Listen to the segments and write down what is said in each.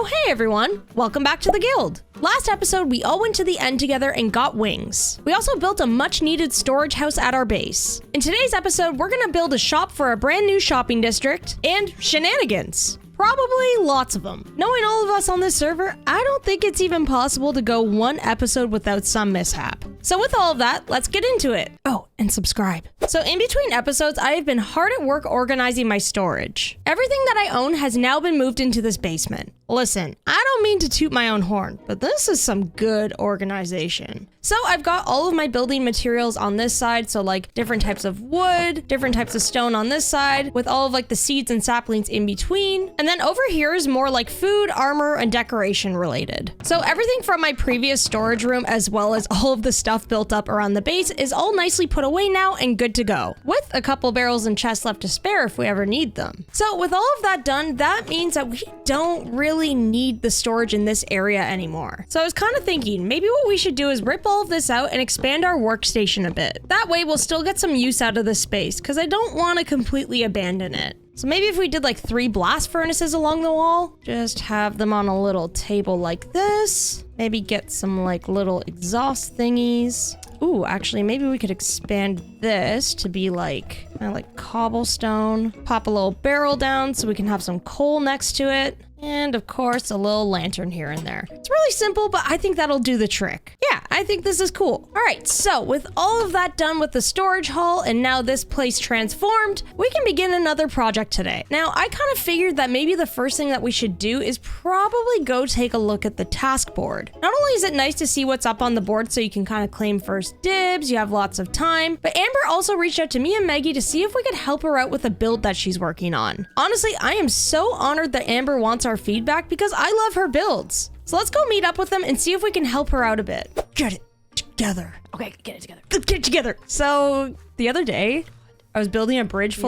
Oh, hey everyone! Welcome back to the guild. Last episode, we all went to the end together and got wings. We also built a much needed storage house at our base. In today's episode, we're gonna build a shop for a brand new shopping district and shenanigans. Probably lots of them. Knowing all of us on this server, I don't think it's even possible to go one episode without some mishap. So with all of that, let's get into it. Oh, and subscribe. So in between episodes, I have been hard at work organizing my storage. Everything that I own has now been moved into this basement. Listen, I don't mean to toot my own horn, but this is some good organization. So I've got all of my building materials on this side, so like different types of wood, different types of stone on this side, with all of like the seeds and saplings in between. And then over here is more like food, armor, and decoration related. So everything from my previous storage room, as well as all of the stuff built up around the base, is all nicely put away now and good to go, with a couple barrels and chests left to spare if we ever need them. So with all of that done, that means that we don't really need the storage in this area anymore. So I was kind of thinking, maybe what we should do is rip all of this out and expand our workstation a bit. That way we'll still get some use out of this space, because I don't want to completely abandon it. So maybe if we did like 3 blast furnaces along the wall, just have them on a little table like this. Maybe get some like little exhaust thingies. Ooh, actually, maybe we could expand this to be like, kind of like cobblestone. Pop a little barrel down so we can have some coal next to it. And of course, a little lantern here and there. It's really simple, but I think that'll do the trick. Yeah, I think this is cool. All right, so with all of that done with the storage hall and now this place transformed, we can begin another project today. Now, I kind of figured that maybe the first thing that we should do is probably go take a look at the task board. Not only is it nice to see what's up on the board so you can kind of claim first dibs, you have lots of time, but Amber also reached out to me and Maggie to see if we could help her out with a build that she's working on. Honestly, I am so honored that Amber wants our feedback because I love her builds. So let's go meet up with them and see if we can help her out a bit. Get it together. Okay, get it together. Let's get it together. So the other day, I was building a bridge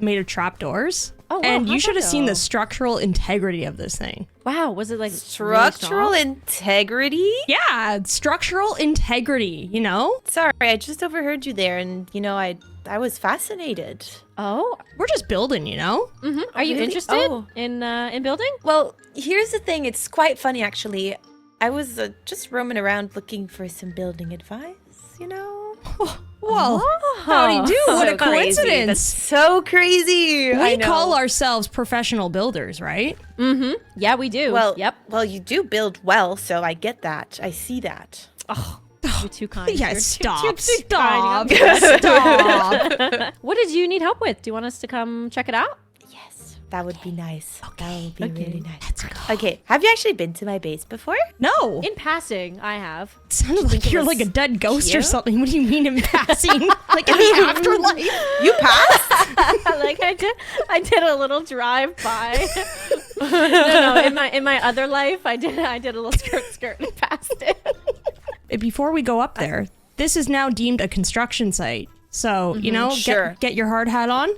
made of trapdoors. Oh, wow, and you should have seen the structural integrity of this thing. Wow, was it like structural integrity? Yeah, structural integrity, you know? Sorry, I just overheard you there, and you know, I was fascinated. Oh, we're just building, you know? Mm-hmm. Are you interested in building? Well, here's the thing. It's quite funny, actually. I was just roaming around looking for some building advice, you know? Well, howdy do. What a coincidence. Crazy. That's so crazy. We call ourselves professional builders, right? Mm-hmm. Yeah, we do. Well, yep. Well, you do build well, so I get that. I see that. Oh, you're too kind. Yeah, stop. Stop. What did you need help with? Do you want us to come check it out? Yes, that would be nice. Okay. That would be really nice. Let's go. Okay, have you actually been to my base before? No. In passing, I have. It sounded like you're like a dead ghost or cute? something. What do you mean in passing? Like in the afterlife? You passed? Like I did a little drive by. No, in my other life, I did a little skirt and passed it. Before we go up there, this is now deemed a construction site. So, you know, get your hard hat on.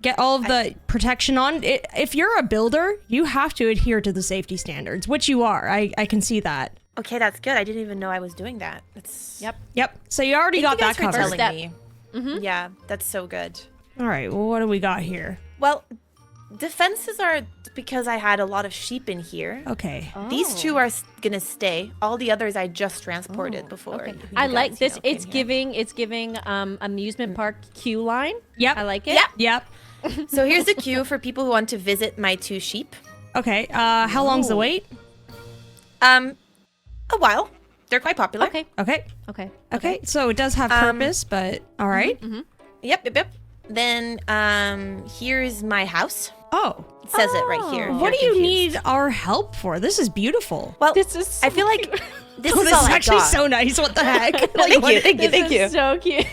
Get all of the protection on. If you're a builder, you have to adhere to the safety standards, which you are. I can see that. Okay, that's good. I didn't even know I was doing that. That's Yep. So you already got that covered. Telling me. Mm-hmm. Yeah, that's so good. All right. Well, what do we got here? Well, defenses are because I had a lot of sheep in here. Okay. Oh. These 2 are gonna stay. All the others I just transported before. Okay. you I like guys, this. you know, It's came here. giving amusement park queue line. Yep. I like it. Yep. So here's the queue for people who want to visit my 2 sheep. Okay. How long's the wait? A while. They're quite popular. Okay. So it does have purpose, but all right. Mm-hmm. Yep. Then here's my house. Oh. It says it right here. if What do you're you confused. need our help for? This is beautiful. Well, This is so I feel like this Oh, is this all is I actually got. so nice. What the heck? Thank you. This is so cute.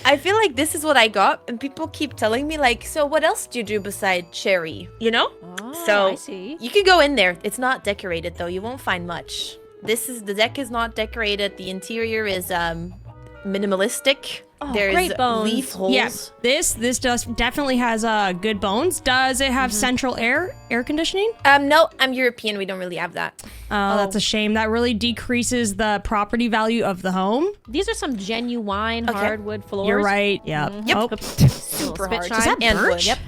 I feel like this is what I got, and people keep telling me, like, so what else do you do beside cherry? You know? Oh, So I see. you can go in there. It's not decorated though. You won't find much. The deck is not decorated. The interior is minimalistic. Oh, There's great bones. leaf holes. Yeah, this definitely has good bones. Does it have central air conditioning? No, I'm European. We don't really have that. Oh, that's a shame. That really decreases the property value of the home. These are some genuine hardwood floors. You're right. Yeah. Yep. Oh, Super spit hard. shine. is that and wood. birch? Yep.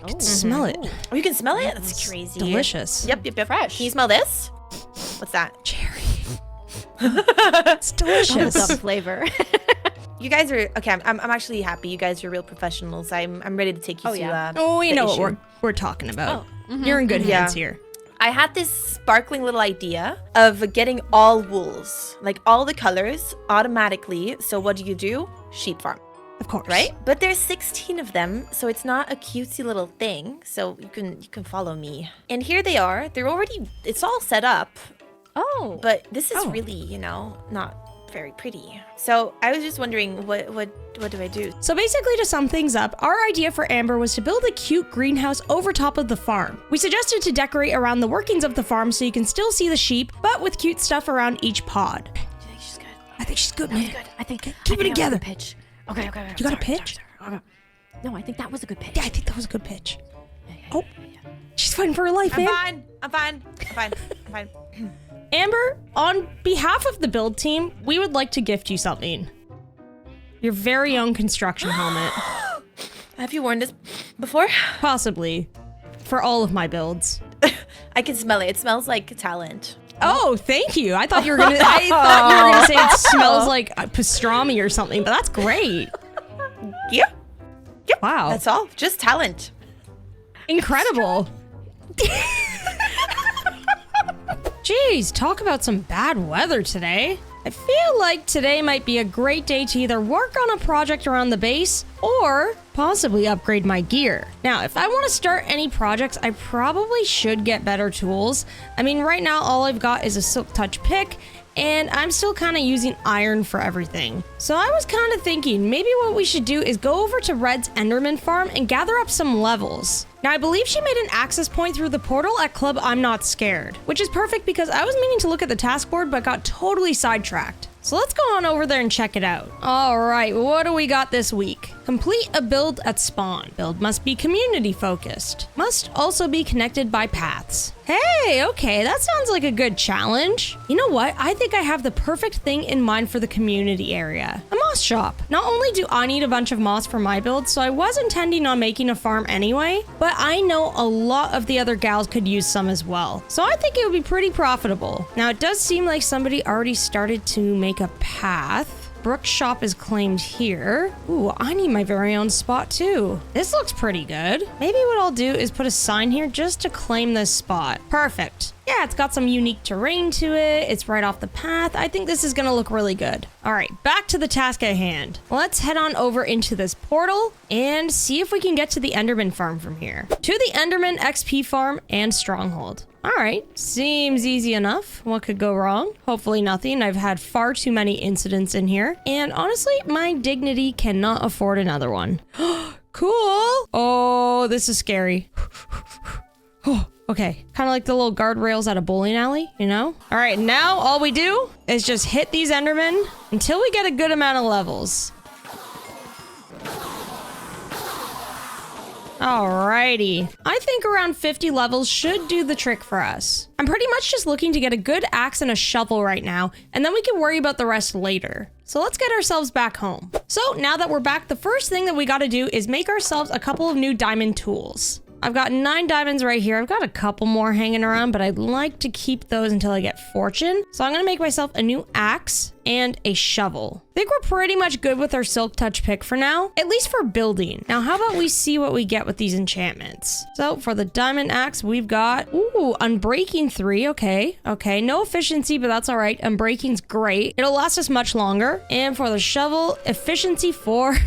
I can smell it. Oh, you can smell it? That's crazy. Delicious. Yep. Fresh. Can you smell this? What's that? Cherry. It's delicious. Some flavor. You guys are okay. I'm actually happy. You guys are real professionals. I'm ready to take you to. We the know issue. what we're talking about. You're in good hands here. I had this sparkling little idea of getting all wools, like all the colors automatically. So what do? Sheep farm. Of course. Right? But there's 16 of them, so it's not a cutesy little thing. So you can follow me. And here they are. It's all set up. Oh. But this is really, not very pretty. So I was just wondering, what do I do? So basically, to sum things up, our idea for Amber was to build a cute greenhouse over top of the farm. We suggested to decorate around the workings of the farm so you can still see the sheep, but with cute stuff around each pod. Do you think she's good? I think she's good, man. Good. I think Keep it together. Pitch. Okay. You got a pitch? Sorry. No, I think that was a good pitch. Yeah, I think that was a good pitch. She's fighting for her life, man. I'm fine. Amber, on behalf of the build team, we would like to gift you something. Your very own construction helmet. Have you worn this before? Possibly. For all of my builds. I can smell it. It smells like talent. Oh, thank you. I thought you were gonna say it smells like pastrami or something, but that's great. Yeah. Wow. That's all. Just talent. Incredible. Jeez, talk about some bad weather today. I feel like today might be a great day to either work on a project around the base or possibly upgrade my gear. Now, if I want to start any projects, I probably should get better tools. I mean, right now, all I've got is a Silk Touch pick, and I'm still kind of using iron for everything. So I was kind of thinking maybe what we should do is go over to Red's Enderman farm and gather up some levels. Now, I believe she made an access point through the portal at Club I'm Not Scared, which is perfect because I was meaning to look at the task board but got totally sidetracked. So let's go on over there and check it out. All right, what do we got this week? Complete a build at spawn. Build must be community focused. Must also be connected by paths. Hey, okay, that sounds like a good challenge. You know what? I think I have the perfect thing in mind for the community area. A moss shop. Not only do I need a bunch of moss for my build, so I was intending on making a farm anyway, but I know a lot of the other gals could use some as well. So I think it would be pretty profitable. Now, it does seem like somebody already started to make a path. Brooke's shop is claimed here. Ooh, I need my very own spot too. This looks pretty good. Maybe what I'll do is put a sign here just to claim this spot. Perfect. Yeah, it's got some unique terrain to it. It's right off the path. I think this is gonna look really good. All right, back to the task at hand. Let's head on over into this portal and see if we can get to the Enderman farm from here. To the Enderman XP farm and stronghold. All right, seems easy enough. What could go wrong? Hopefully nothing. I've had far too many incidents in here. And honestly, my dignity cannot afford another one. Cool. Oh, this is scary. Oh, okay. Kind of like the little guardrails at a bowling alley, you know? All right, now all we do is just hit these Endermen until we get a good amount of levels. Alrighty. I think around 50 levels should do the trick for us. I'm pretty much just looking to get a good axe and a shovel right now, and then we can worry about the rest later. So let's get ourselves back home. So now that we're back, the first thing that we gotta do is make ourselves a couple of new diamond tools. I've got 9 diamonds right here. I've got a couple more hanging around, but I'd like to keep those until I get fortune. So I'm gonna make myself a new axe and a shovel. I think we're pretty much good with our Silk Touch pick for now, at least for building. Now, how about we see what we get with these enchantments? So for the diamond axe, we've got, Unbreaking 3, okay. No efficiency, but that's all right. Unbreaking's great. It'll last us much longer. And for the shovel, efficiency 4.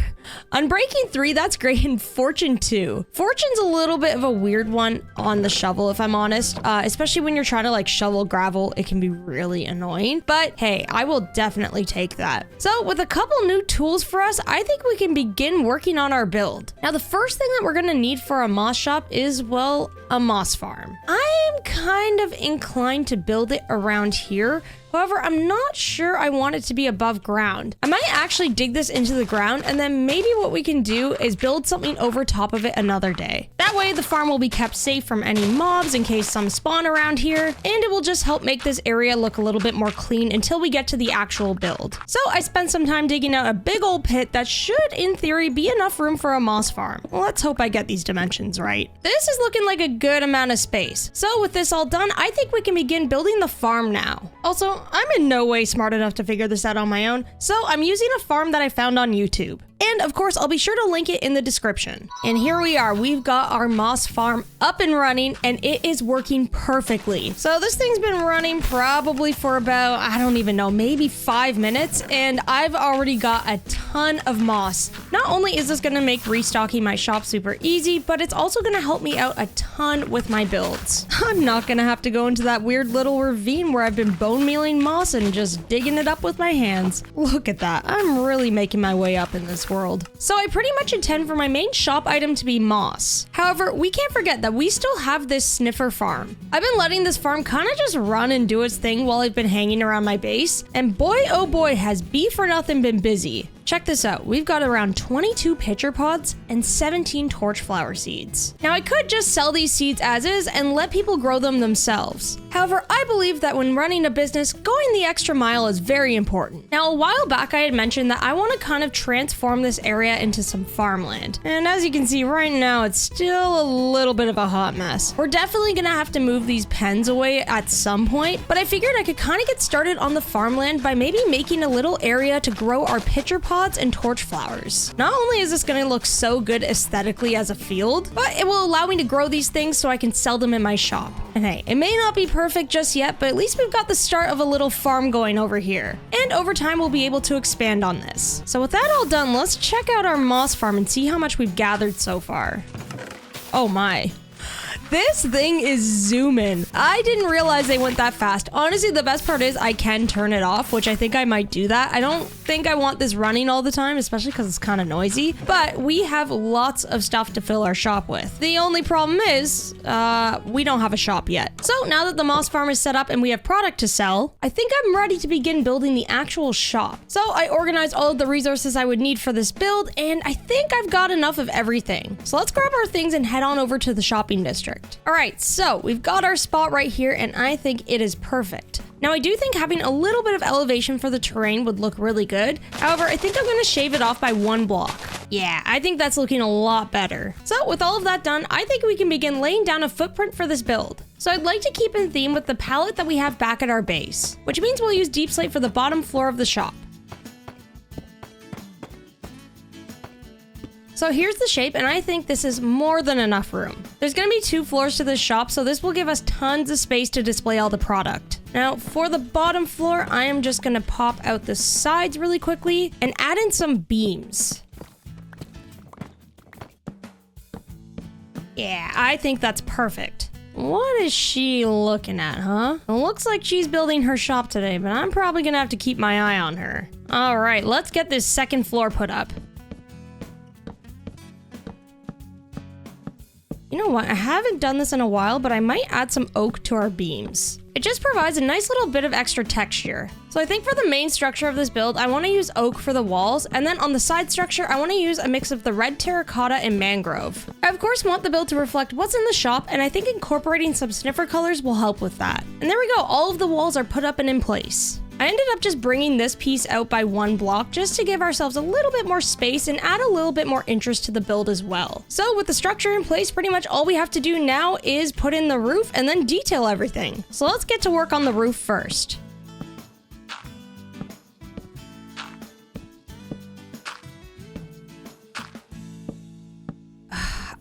Unbreaking 3, that's great, and Fortune 2. Fortune's a little bit of a weird one on the shovel, if I'm honest, especially when you're trying to like shovel gravel. It can be really annoying, but hey, I will definitely take that. So with a couple new tools for us, I think we can begin working on our build. Now, the first thing that we're gonna need for a moss shop is, well, a moss farm. I'm kind of inclined to build it around here. However, I'm not sure I want it to be above ground. I might actually dig this into the ground, and then maybe what we can do is build something over top of it another day. That way the farm will be kept safe from any mobs in case some spawn around here, and it will just help make this area look a little bit more clean until we get to the actual build. So I spent some time digging out a big old pit that should, in theory, be enough room for a moss farm. Let's hope I get these dimensions right. This is looking like a good amount of space. So with this all done, I think we can begin building the farm now. Also, I'm in no way smart enough to figure this out on my own, so I'm using a farm that I found on YouTube. And of course, I'll be sure to link it in the description. And here we are. We've got our moss farm up and running, and it is working perfectly. So this thing's been running probably for about, I don't even know, maybe 5 minutes, and I've already got a ton of moss. Not only is this going to make restocking my shop super easy, but it's also going to help me out a ton with my builds. I'm not going to have to go into that weird little ravine where I've been bone mealing moss and just digging it up with my hands. Look at that. I'm really making my way up in this world. So I pretty much intend for my main shop item to be moss. However, we can't forget that we still have this sniffer farm. I've been letting this farm kind of just run and do its thing while I've been hanging around my base, and boy oh boy has Bee for Nothing been busy. Check this out. We've got around 22 pitcher pods and 17 torch flower seeds. Now I could just sell these seeds as is and let people grow them themselves. However, I believe that when running a business, going the extra mile is very important. Now a while back I had mentioned that I want to kind of transform this area into some farmland. And as you can see right now, it's still a little bit of a hot mess. We're definitely gonna have to move these pens away at some point, but I figured I could kind of get started on the farmland by maybe making a little area to grow our pitcher pods and torch flowers. Not only is this going to look so good aesthetically as a field, but it will allow me to grow these things so I can sell them in my shop. And hey, it may not be perfect just yet, but at least we've got the start of a little farm going over here. And over time, we'll be able to expand on this. So with that all done, let's check out our moss farm and see how much we've gathered so far. Oh my. This thing is zooming. I didn't realize they went that fast. Honestly, the best part is I can turn it off, which I think I might do that. I don't think I want this running all the time, especially because it's kind of noisy, but we have lots of stuff to fill our shop with. The only problem is, we don't have a shop yet. So now that the moss farm is set up and we have product to sell, I think I'm ready to begin building the actual shop. So I organized all of the resources I would need for this build, and I think I've got enough of everything. So let's grab our things and head on over to the shopping district. All right, so we've got our spot right here, and I think it is perfect. Now, I do think having a little bit of elevation for the terrain would look really good. However, I think I'm going to shave it off by 1 block. Yeah, I think that's looking a lot better. So with all of that done, I think we can begin laying down a footprint for this build. So I'd like to keep in theme with the palette that we have back at our base, which means we'll use deep slate for the bottom floor of the shop. So here's the shape, and I think this is more than enough room. There's going to be 2 floors to this shop, so this will give us tons of space to display all the product. Now, for the bottom floor, I am just going to pop out the sides really quickly and add in some beams. Yeah, I think that's perfect. What is she looking at, huh? It looks like she's building her shop today, but I'm probably going to have to keep my eye on her. All right, let's get this second floor put up. You know what, I haven't done this in a while, but I might add some oak to our beams. It just provides a nice little bit of extra texture. So I think for the main structure of this build, I want to use oak for the walls, and then on the side structure, I want to use a mix of the red terracotta and mangrove. I of course want the build to reflect what's in the shop, and I think incorporating some sniffer colors will help with that. And there we go, all of the walls are put up and in place. I ended up just bringing this piece out by 1 block just to give ourselves a little bit more space and add a little bit more interest to the build as well. So with the structure in place, pretty much all we have to do now is put in the roof and then detail everything. So let's get to work on the roof first.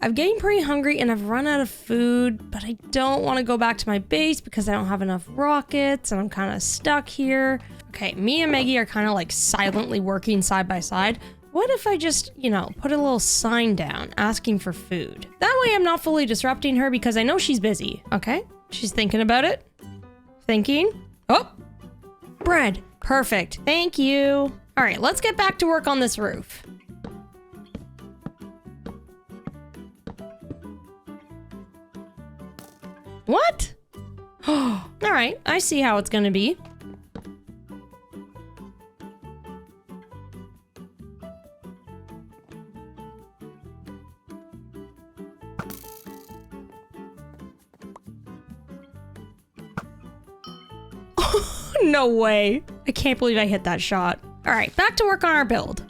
I'm getting pretty hungry and I've run out of food, but I don't want to go back to my base because I don't have enough rockets and I'm kind of stuck here. Okay, me and Maggie are kind of like silently working side by side. What if I just, put a little sign down asking for food? That way I'm not fully disrupting her because I know she's busy. Okay, she's thinking about it. Thinking. Oh, bread. Perfect. Thank you. All right, let's get back to work on this roof. What? All right, I see how it's gonna be. No way. I can't believe I hit that shot. All right, back to work on our build.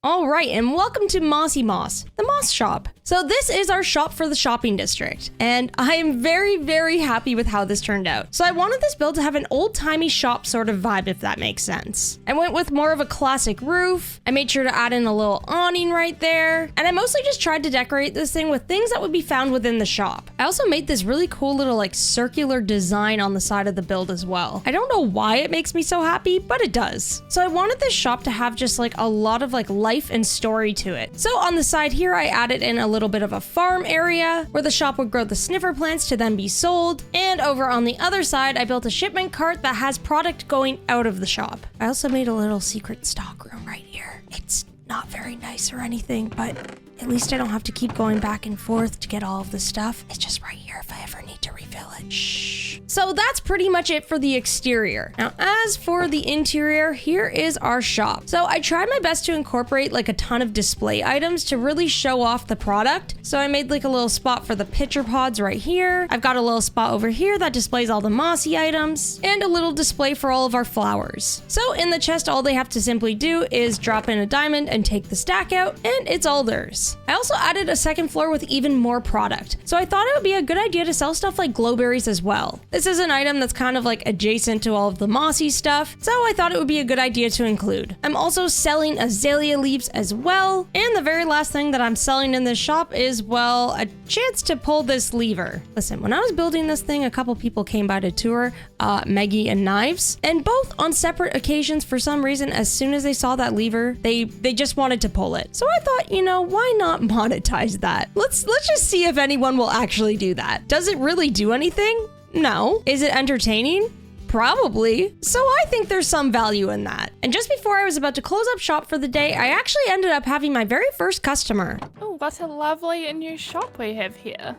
All right, and welcome to Mossy Moss, the Moss Shop. So this is our shop for the shopping district, and I am very, very happy with how this turned out. So I wanted this build to have an old-timey shop sort of vibe, if that makes sense. I went with more of a classic roof. I made sure to add in a little awning right there, and I mostly just tried to decorate this thing with things that would be found within the shop. I also made this really cool little like circular design on the side of the build as well. I don't know why it makes me so happy, but it does. So I wanted this shop to have just like a lot of like life and story to it. So on the side here, I added in a little bit of a farm area where the shop would grow the sniffer plants to then be sold. And over on the other side, I built a shipment cart that has product going out of the shop. I also made a little secret stock room right here. It's not very nice or anything, but at least I don't have to keep going back and forth to get all of the stuff. It's just right here if I ever need to refill it. Shh. So that's pretty much it for the exterior. Now, as for the interior, here is our shop. So I tried my best to incorporate like a ton of display items to really show off the product. So I made like a little spot for the pitcher pods right here. I've got a little spot over here that displays all the mossy items and a little display for all of our flowers. So in the chest, all they have to simply do is drop in a diamond and take the stack out, and it's all theirs. I also added a second floor with even more product. So I thought it would be a good idea to sell stuff like glowberries as well. This is an item that's kind of like adjacent to all of the mossy stuff, so I thought it would be a good idea to include. I'm also selling azalea leaves as well, and the very last thing that I'm selling in this shop is, well, a chance to pull this lever. Listen, when I was building this thing, a couple people came by to tour, Maggie and Knives, and both on separate occasions, for some reason, as soon as they saw that lever, they just wanted to pull it. So I thought, you know, why not monetize that? Let's just see if anyone will actually do that. Does it really do anything? No. Is it entertaining? Probably. So I think there's some value in that. And just before I was about to close up shop for the day, I actually ended up having my very first customer. Oh, what a lovely new shop we have here.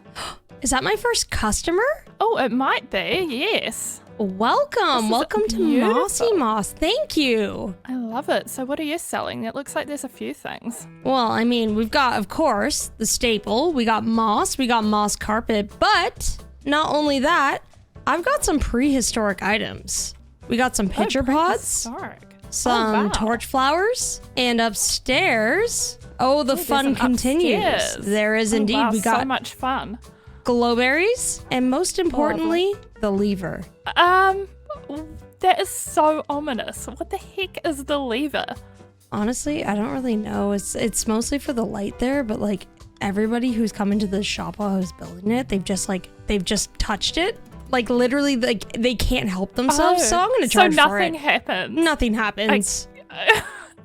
Is that my first customer? Oh, it might be, yes. Welcome. Welcome to Mossy Moss. Thank you. I love it. So what are you selling? It looks like there's a few things. Well, I mean, we've got, of course, the staple. We got moss carpet, but not only that, I've got some prehistoric items. We got some pitcher pods, some torch flowers, and upstairs, the fun continues. Upstairs. There is indeed. Wow, We got so much fun. glowberries, and most importantly, the lever. That is so ominous. What the heck is the lever? Honestly, I don't really know. It's mostly for the light there, but like everybody who's come into the shop while I was building it, they've just touched it. Like literally, like they can't help themselves. So I'm gonna charge for it. So nothing happens. Nothing happens.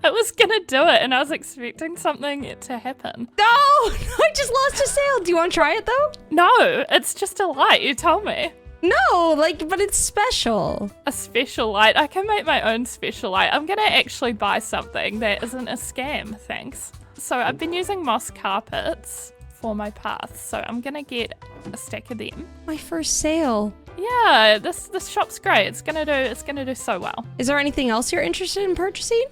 I was gonna do it, and I was expecting something to happen. No, I just lost a sale. Do you want to try it though? No, it's just a light. You told me. No, but it's special. A special light. I can make my own special light. I'm gonna actually buy something that isn't a scam. Thanks. So I've been using moss carpets for my paths, so I'm gonna get a stack of them. My first sale. Yeah, this shop's great. It's gonna do so well. Is there anything else you're interested in purchasing?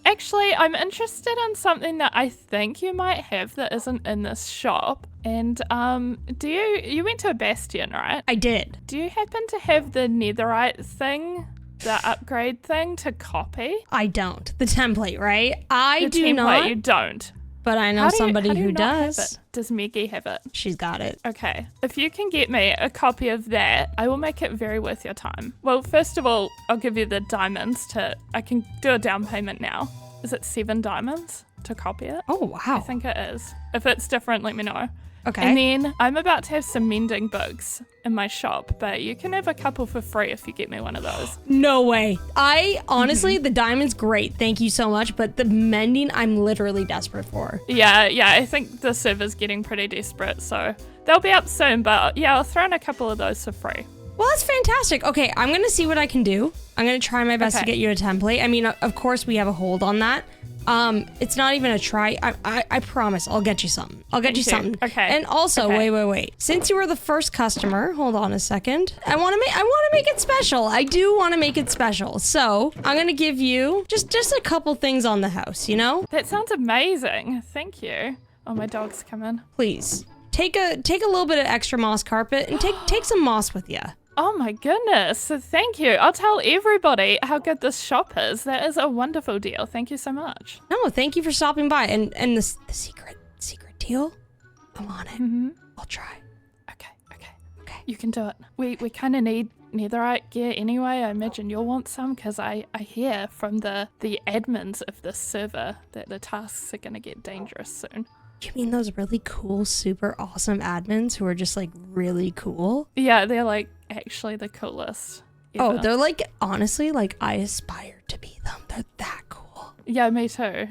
Actually, I'm interested in something that I think you might have that isn't in this shop. And you went to a bastion, right? I did. Do you happen to have the netherite thing? The upgrade thing to copy? I don't. The template, right? I the do template, not. You don't. But I know somebody how do you who not have does. it? Does Meggie have it? She's got it. Okay. If you can get me a copy of that, I will make it very worth your time. Well, first of all, I'll give you the diamonds I can do a down payment now. Is it 7 diamonds to copy it? Oh, wow. I think it is. If it's different, let me know. Okay. And then I'm about to have some mending books in my shop, but you can have a couple for free if you get me one of those. No way. I honestly, the diamond's great. Thank you so much. But the mending, I'm literally desperate for. Yeah. I think the server's getting pretty desperate, so they'll be up soon. But yeah, I'll throw in a couple of those for free. Well, that's fantastic. Okay, I'm going to see what I can do. I'm going to try my best to get you a template. I mean, of course, we have a hold on that. It's not even a try. I promise I'll get you something. I'll get you Thank you. something. Okay. And also, Okay. wait. Since you were the first customer, hold on a second. I want to make it special. I do want to make it special. So I'm gonna give you just a couple things on the house, you know? That sounds amazing. Thank you. Oh, my dog's coming. Please take a little bit of extra moss carpet and take some moss with you. Oh my goodness. Thank you. I'll tell everybody how good this shop is. That is a wonderful deal. Thank you so much. No, thank you for stopping by. And the secret deal, I'm on it. I'll try. Okay. You can do it. We kind of need netherite gear anyway. I imagine you'll want some because I hear from the admins of this server that the tasks are going to get dangerous soon. You mean those really cool, super awesome admins who are just like really cool? Yeah, they're like actually the coolest ever. Oh, they're like, honestly, like I aspire to be them. They're that cool. Yeah, me too.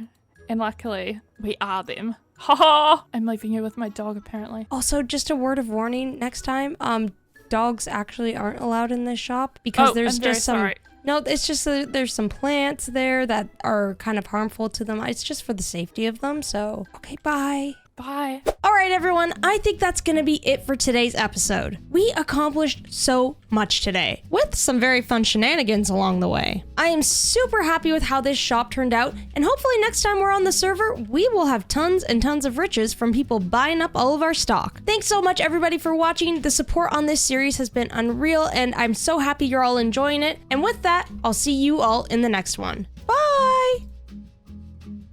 And luckily, we are them. Ha ha! I'm leaving you with my dog apparently. Also, just a word of warning next time, dogs actually aren't allowed in this shop because there's I'm very just some... sorry. No, it's just there's some plants there that are kind of harmful to them. It's just for the safety of them. So, okay, bye. Bye. All right, everyone, I think that's going to be it for today's episode. We accomplished so much today, with some very fun shenanigans along the way. I am super happy with how this shop turned out, and hopefully next time we're on the server, we will have tons and tons of riches from people buying up all of our stock. Thanks so much, everybody, for watching. The support on this series has been unreal, and I'm so happy you're all enjoying it. And with that, I'll see you all in the next one.